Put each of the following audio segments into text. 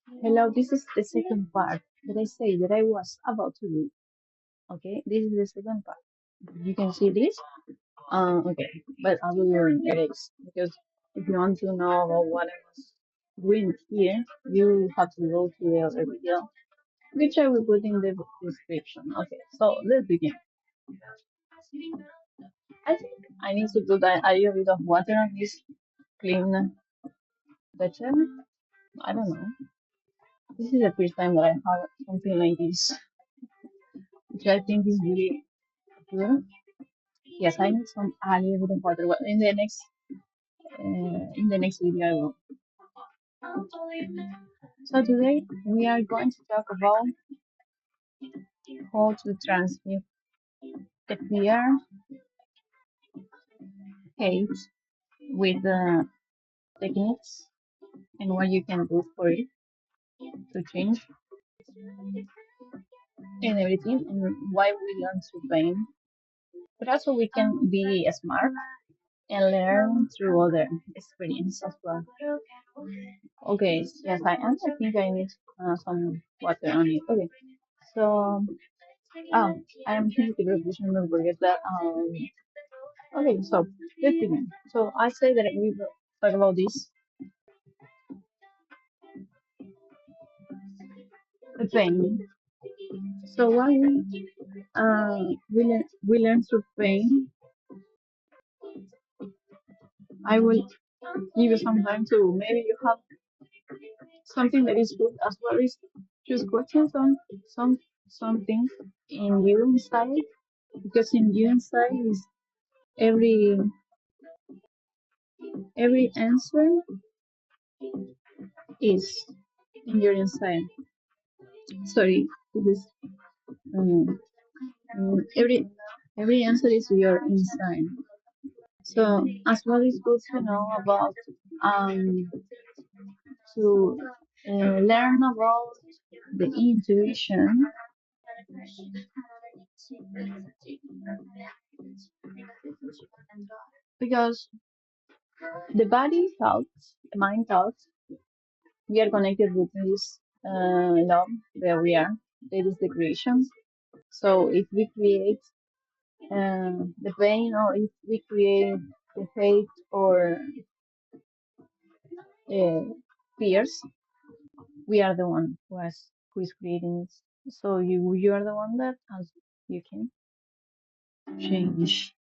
Hello, this is the second part that I say that I was about to do. Okay, this is the second part. You can see this. Okay, but I will erase because if you want to know about what I was doing here, you have to go to the other video, which I will put in the description. Okay, so let's begin. I think I need to put a little bit of water on this clean the chair. I don't know. This is the first time that I have something like this, which I think is really good. Yes, I need some a little bit of water. Well, in the next video, I will. So today we are going to talk about how to transmute the fear, hate with the techniques and what you can do for it to change and everything, and why we learn through pain. But also we can be smart and learn through other experience as well. Okay, yes, I am. I think I need some water on it. Okay, so I am Unity Profusion. Don't forget that. Okay, so let's begin. So I say that we will talk about this the pain. So why we learn through pain. I will give you some time to maybe you have something that is good as well as just questions on something in you inside because in you inside is every every answer is in your inside. Sorry, this is um, every answer is your inside. So as well, it's good to know about um to learn about the intuition because the body thoughts, the mind thoughts, we are connected with this love that we are. That is the creation. So if we create the pain, or if we create the hate or uh, fears, we are the one who is creating it. So you are the one that has you can change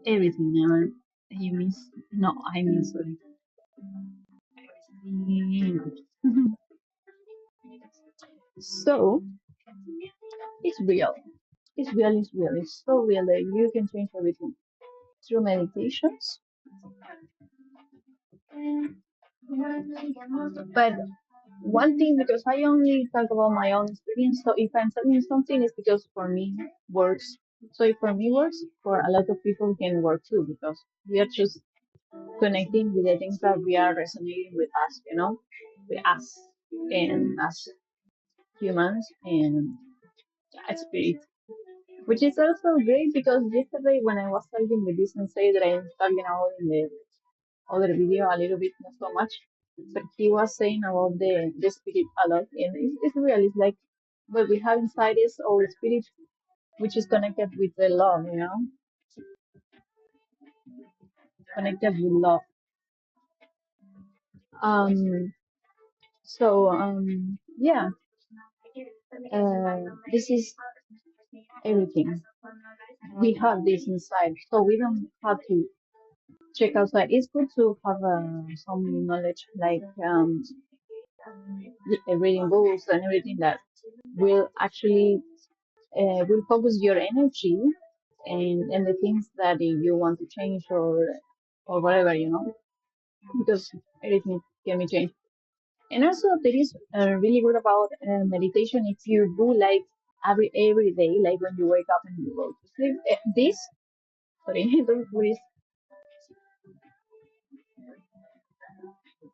everything. You mean no? I mean sorry. So it's real. It's real. It's real. It's so real that you can change everything through meditations. But one thing, because I only talk about my own experience, so if I'm telling you something, it's because for me works. So if for me works, for a lot of people can work too, because we are just connecting with the things that we are resonating with us, with us and as humans and a spirit. Which is also great because yesterday when I was talking with this and say that I'm talking about in the other video a little bit, not so much. But he was saying about the spirit a lot, and it's real. It's like what we have inside is our spirit, which is connected with the love, connected with love. Um. Yeah. This is everything. We have this inside, so we don't have to check outside. It's good to have some knowledge, like reading books and everything that will actually will focus your energy and the things that you want to change or whatever, because everything can be changed. And also, there is really good about meditation if you do like every day, like when you wake up and you go to sleep. This, sorry, those with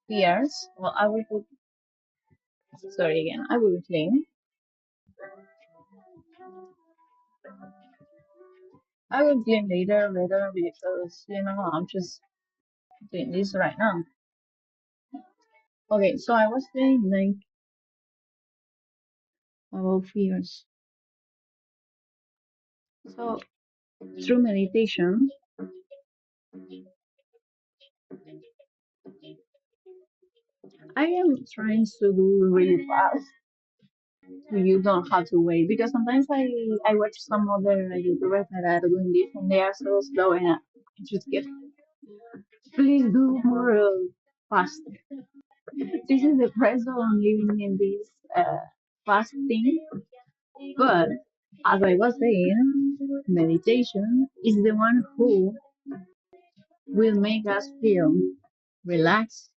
fears. Well, I will put. Sorry again. I will clean. I will clean later because I'm just doing this right now. Okay, so I was saying like about fears. So through meditation, I am trying to do really fast. So you don't have to wait because sometimes I watch some other YouTubers that are doing this and they are so slow and I just get please do more fast. This is the pressure on living in this fast thing. But as I was saying, meditation is the one who will make us feel relaxed,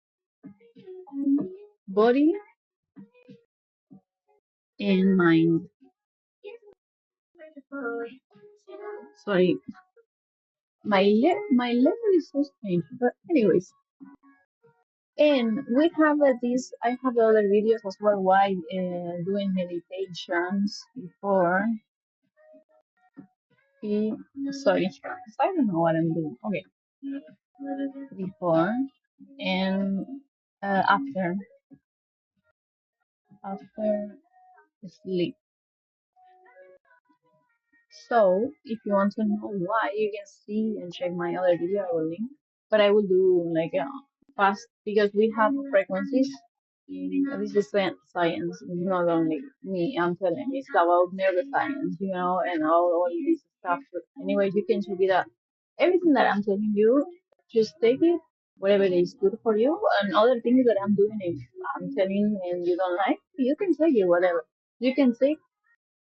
body and mind. Sorry, my level is so strange. But anyways, and we have this. I have other videos as well. Why doing meditations before. Be, sorry, I don't know what I'm doing. Okay, before and after sleep. So if you want to know why, you can see and check my other video. I will link, but I will do like a fast because we have frequencies. This is science, not only me. I'm telling you, it's about neuroscience, and all this stuff. But anyway, you can check it out. Everything that I'm telling you, just take it, whatever is good for you, and other things that I'm doing, if I'm telling and you don't like, you can take it, whatever. You can take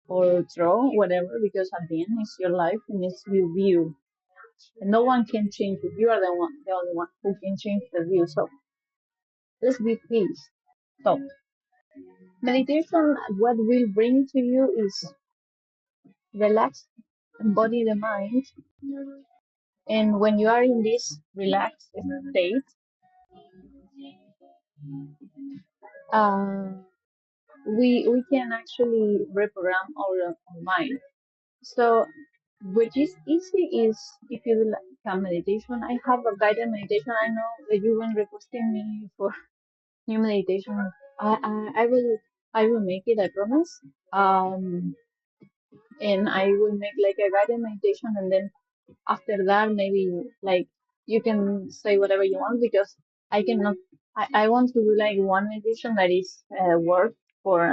or throw, whatever, because at the end it's your life and it's your view. And no one can change it. You are the only one who can change the view. So let's be peace. So meditation, what will bring to you is relax body, the mind. And when you are in this relaxed state, uh, we can actually reprogram our mind. So, which is easy is if you do like a meditation. I have a guided meditation. I know that you were requesting me for new meditation. I will make it. I promise. And I will make like a guided meditation, and then after that maybe like you can say whatever you want because I cannot. I want to do like one meditation that is work for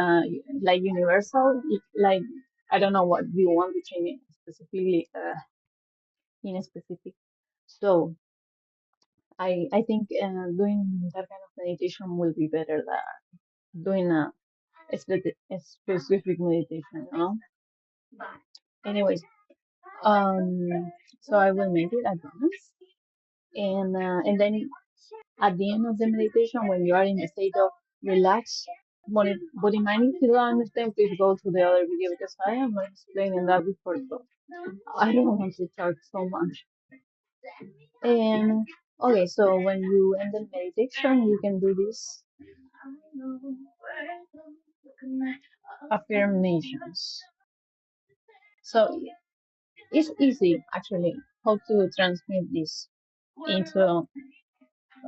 like universal. Like I don't know what you want to change it specifically in a specific. So I think doing that kind of meditation will be better than doing a specific meditation. Anyways, so I will make it. I promise. And then at the end of the meditation, when you are in a state of relaxed body mind, if you don't understand, please go to the other video because I am explaining that before, so I don't want to talk so much. And okay, so when you end the meditation, you can do this affirmations. So it's easy actually how to transmit this into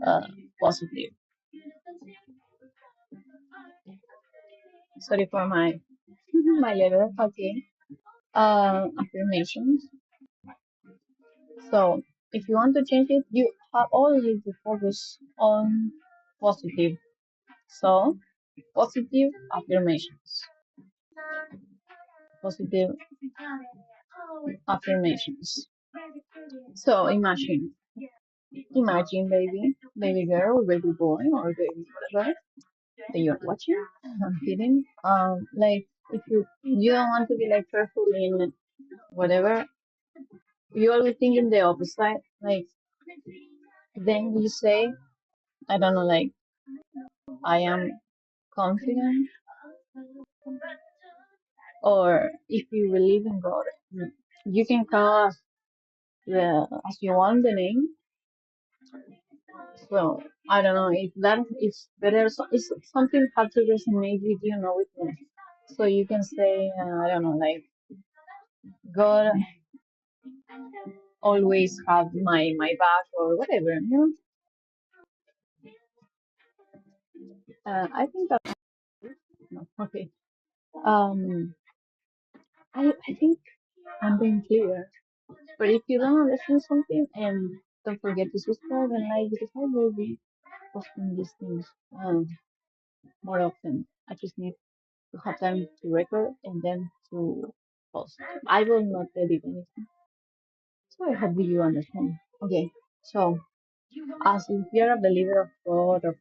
uh, positive. Sorry for my my level. Okay. Affirmations. So if you want to change it, you have only to focus on positive. So positive affirmations. Positive affirmations. So imagine baby girl, or baby boy, or baby whatever that you're watching. I'm kidding. Like if you don't want to be like careful in whatever, you always think in the opposite. Like then you say, I don't know, like I am confident, or if you believe in God, you can call us as you want the name. So I don't know if that is better. So it's something had to resonate with you, not with me. So you can say, I don't know, like God always have my back or whatever. I think that no, okay. Um, I think I'm being clear. But if you don't understand something, and don't forget to subscribe and like because I will be posting these things more often. I just need to have time to record and then to post. I will not edit anything. So I hope you understand. Okay, so as if you're a believer of God or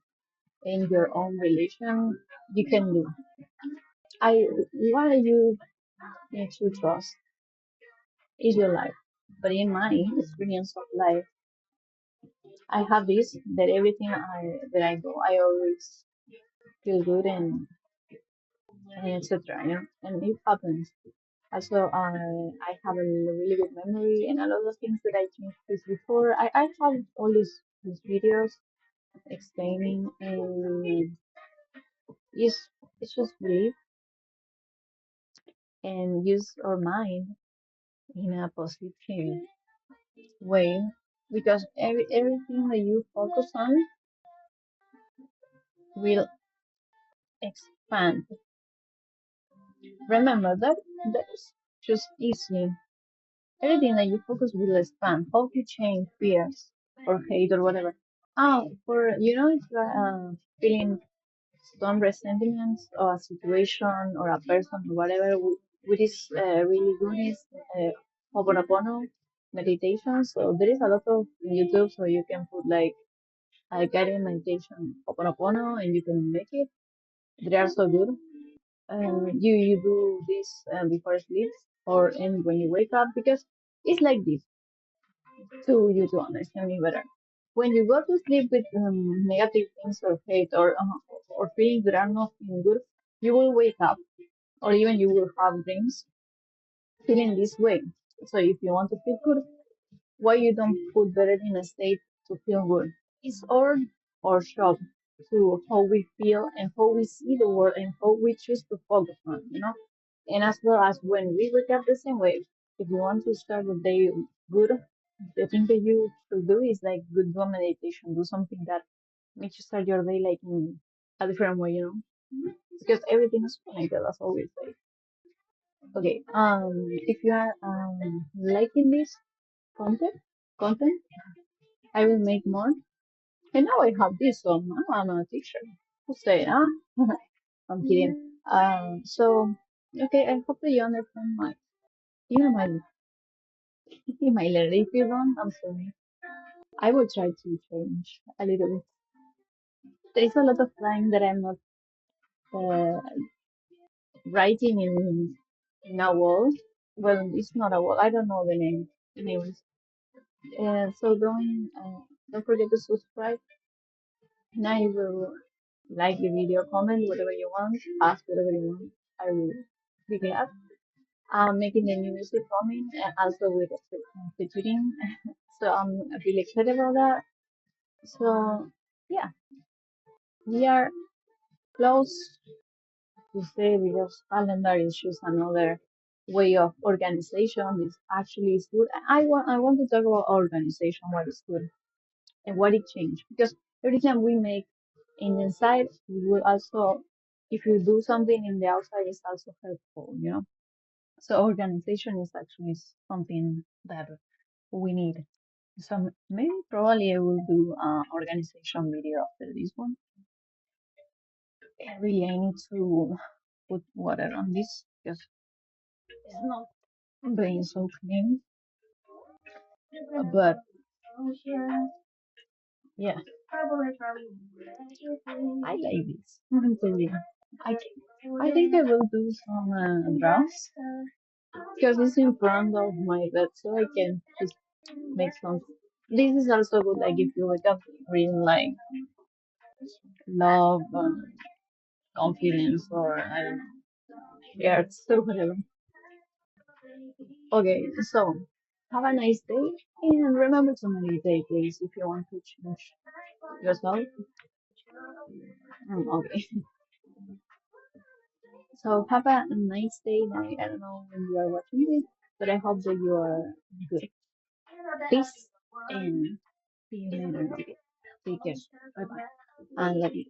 in your own religion, you can do. I what you need to trust is your life. But in my experience of life, I have this that everything that I go, I always feel good and etc. You know, and it happens. Also, I have a really good memory and a lot of things that I changed this before. I have all these videos explaining and it's just believe and use our mind in a positive way because everything that you focus on will expand. Remember that is just easy. Everything that you focus will expand. How you change fears or hate or whatever. For if you're feeling some resentments or a situation or a person or whatever, which is really good is Ho'oponopono meditation. So there is a lot of YouTube, so you can put like a guided meditation Ho'oponopono and you can make it. They are so good. You do this before sleep or and when you wake up because it's like this to you to understand me better. When you go to sleep with negative things or hate or feelings that are not feeling good, you will wake up or even you will have dreams feeling this way. So if you want to feel good, why you don't put better in a state to feel good? It's all or shop to how we feel and how we see the world and how we choose to focus on, you know? And as well as when we wake up the same way, if you want to start the day good, the thing that you should do is like good do a meditation, do something that makes you start your day like in a different way, you know? Because everything is connected as always. Like, okay, if you are liking this content, I will make more. And now I have this on. I'm a teacher. Who say, huh? I'm kidding. Okay, I hope that you understand my my letter. If you don't, I'm sorry. I will try to change a little bit. There is a lot of time that I'm not uh, writing in a wall. Well, it's not a wall. I don't know the name. Anyways, so don't forget to subscribe. And I will like the video, comment whatever you want, ask whatever you want. I will be glad. I'm making the new music coming and also with featuring. So I'm really excited about that. So yeah, we are close to say because calendar is just another way of organization. This actually is good. I want to talk about organization, what is good and what it changed. Because every time we make in the inside, we will also if you do something in the outside it's also helpful, you know. So organization is actually something that we need. So maybe probably I will do organization video after this one. Really, I need to put water on this because it's not being so clean. But yeah, I like this. Really. I I think I will do some drafts because it's in front of my bed, so I can just make some. This is also good, like if you wake up reading like love, confidence, or I don't know, arts or whatever. Okay, so have a nice day and remember to meditate, please, if you want to change yourself. Okay, so have a nice day. I don't know when you are watching this, but I hope that you are good. Peace and see you later. Okay, take care. Bye bye. I love you.